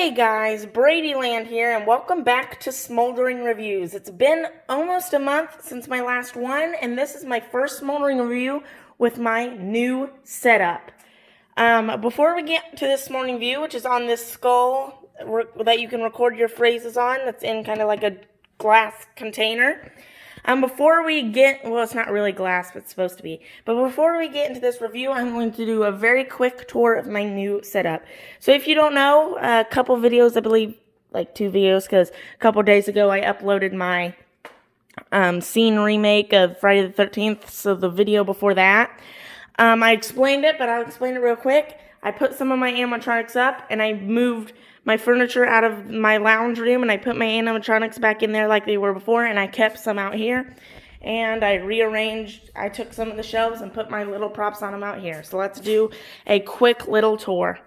Hey guys, Bradyland here, and welcome back to Smoldering Reviews. It's been almost a month since my last one, and this is my first Smoldering review with my new setup. Before we get to this Smoldering review, which is on this skull that you can record your phrases on, that's in kind of like a glass container. Before we get, well, it's not really glass, but it's supposed to be. But before we get into this review, I'm going to do a very quick tour of my new setup. So if you don't know, a couple videos, I believe, like 2 videos, because a couple days ago I uploaded my scene remake of Friday the 13th, so the video before that. I explained it, but I'll explain it real quick. I put some of my animatronics up, and I moved my furniture out of my lounge room, and I put my animatronics back in there like they were before, and I kept some out here. And I rearranged, I took some of the shelves and put my little props on them out here. So let's do a quick little tour.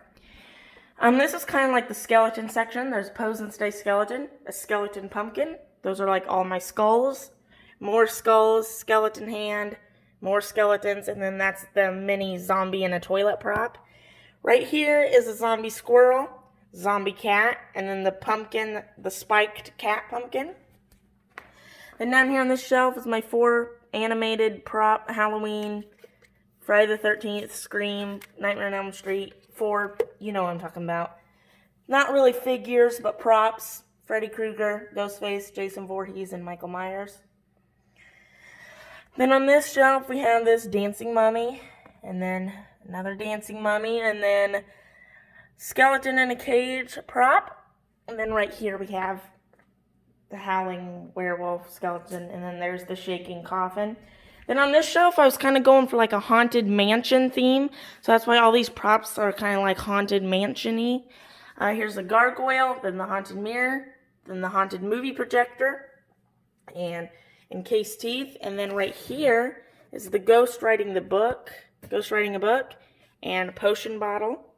This is kind of like the skeleton section. There's Pose and Stay skeleton, a skeleton pumpkin. Those are like all my skulls. More skulls, skeleton hand, more skeletons, and then that's the mini zombie in a toilet prop. Right here is a zombie squirrel, zombie cat, and then the pumpkin, the spiked cat pumpkin. Then down here on this shelf is my 4 animated prop Halloween, Friday the 13th, Scream, Nightmare on Elm Street, 4, you know what I'm talking about. Not really figures, but props, Freddy Krueger, Ghostface, Jason Voorhees, and Michael Myers. Then on this shelf we have this dancing mummy, and then another dancing mummy, and then skeleton in a cage prop. And then right here we have the howling werewolf skeleton, and then there's the shaking coffin. Then on this shelf I was kind of going for like a haunted mansion theme, so that's why all these props are kind of like haunted mansion-y. Here's the gargoyle, then the haunted mirror, then the haunted movie projector, and encased teeth. And then right here is the ghost writing a book, and a potion bottle.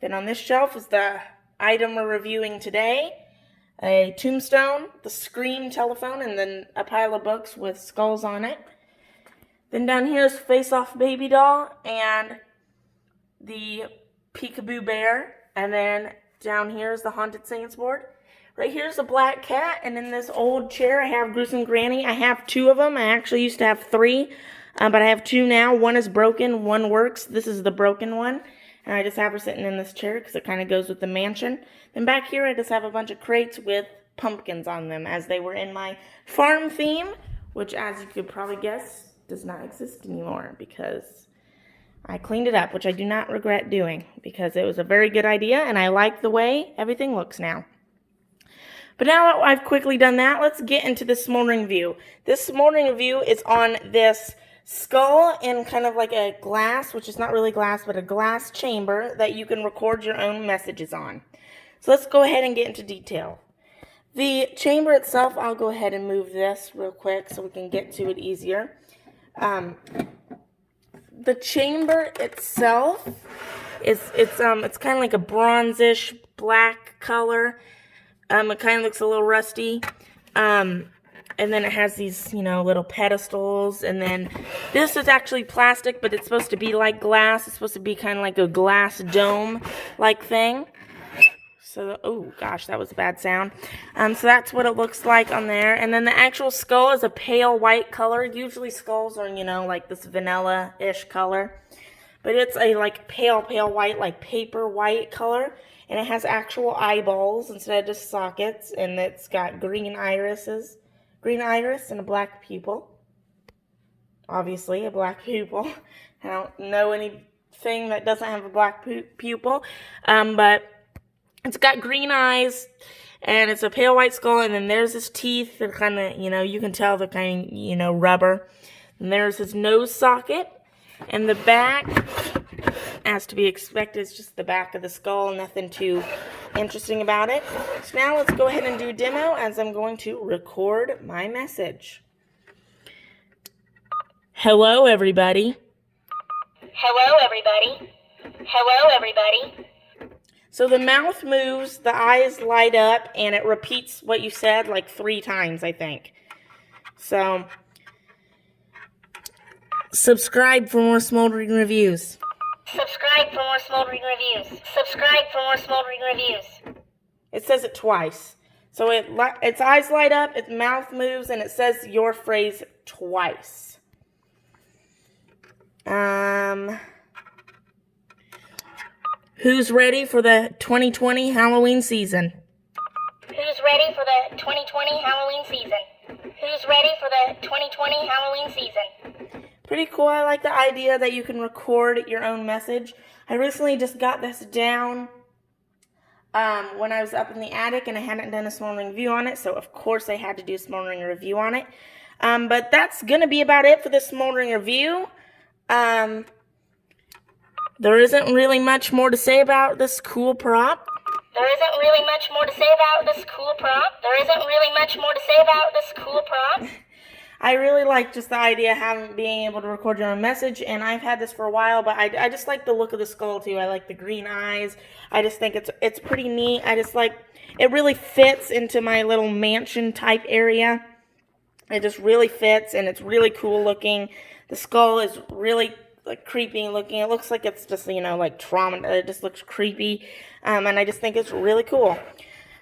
Then on this shelf is the item we're reviewing today, a tombstone, the Scream telephone, and then a pile of books with skulls on it. Then down here is Face Off Baby Doll and the Peekaboo Bear. And then down here is the Haunted Saints board. Right here is the black cat, and in this old chair I have Gruesome Granny. I have 2 of them. I actually used to have 3, but I have 2 now. One is broken, one works. This is the broken one. And I just have her sitting in this chair because it kind of goes with the mansion. Then back here I just have a bunch of crates with pumpkins on them, as they were in my farm theme, which, as you could probably guess, does not exist anymore because I cleaned it up, which I do not regret doing because it was a very good idea and I like the way everything looks now. But now that I've quickly done that, let's get into the Smoldering view. This Smoldering view is on this skull in kind of like a glass, which is not really glass, but a glass chamber that you can record your own messages on. So let's go ahead and get into detail. The chamber itself, I'll go ahead and move this real quick so we can get to it easier. The chamber itself it's kind of like a bronzish black color. It kind of looks a little rusty. And then it has these, little pedestals. And then this is actually plastic, but it's supposed to be like glass. It's supposed to be kind of like a glass dome-like thing. So, oh gosh, that was a bad sound. So that's what it looks like on there. And then the actual skull is a pale white color. Usually skulls are, like this vanilla-ish color. But it's a like pale white, like paper white color. And it has actual eyeballs instead of just sockets. And it's got green iris and a black pupil. Obviously, a black pupil. I don't know anything that doesn't have a black pupil. But it's got green eyes, and it's a pale white skull, and then there's his teeth. They're kind of, you can tell they're kind of, rubber. And there's his nose socket. And the back, as to be expected, is just the back of the skull. Nothing too interesting about it. So now let's go ahead and do demo, as I'm going to record my message. Hello, everybody. Hello, everybody. Hello, everybody. So the mouth moves, the eyes light up, and it repeats what you said like 3 times, I think. So, subscribe for more Smoldering reviews. Subscribe for more Smoldering reviews. Subscribe for more Smoldering reviews. It says it twice. So its eyes light up, its mouth moves, and it says your phrase twice. Who's ready for the 2020 Halloween season? Who's ready for the 2020 Halloween season? Who's ready for the 2020 Halloween season? Pretty cool. I like the idea that you can record your own message. I recently just got this down when I was up in the attic, and I hadn't done a Smoldering review on it, so of course I had to do a Smoldering review on it. But that's going to be about it for this Smoldering review. There isn't really much more to say about this cool prop. There isn't really much more to say about this cool prop. There isn't really much more to say about this cool prop. I really like just the idea of being able to record your own message, and I've had this for a while, but I just like the look of the skull too. I like the green eyes. I just think it's pretty neat. I just like, it really fits into my little mansion type area. It just really fits, and it's really cool looking. The skull is really like creepy looking. It looks like it's just, like trauma. It just looks creepy, and I just think it's really cool.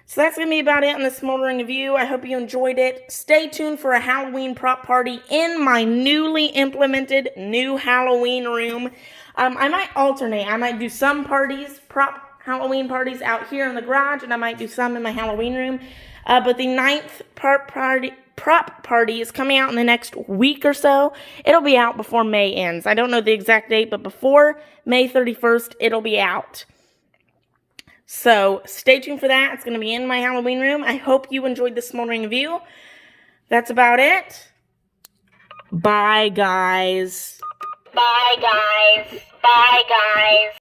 So that's going to be about it on the Smoldering review. I hope you enjoyed it. Stay tuned for a Halloween prop party in my newly implemented new Halloween room. I might alternate. I might do some Halloween parties out here in the garage, and I might do some in my Halloween room. But the 9th prop party is coming out in the next week or so. It'll be out before May ends. I don't know the exact date, but before May 31st, it'll be out. So stay tuned for that. It's going to be in my Halloween room. I hope you enjoyed this Smoldering review. That's about it. Bye, guys. Bye, guys. Bye, guys.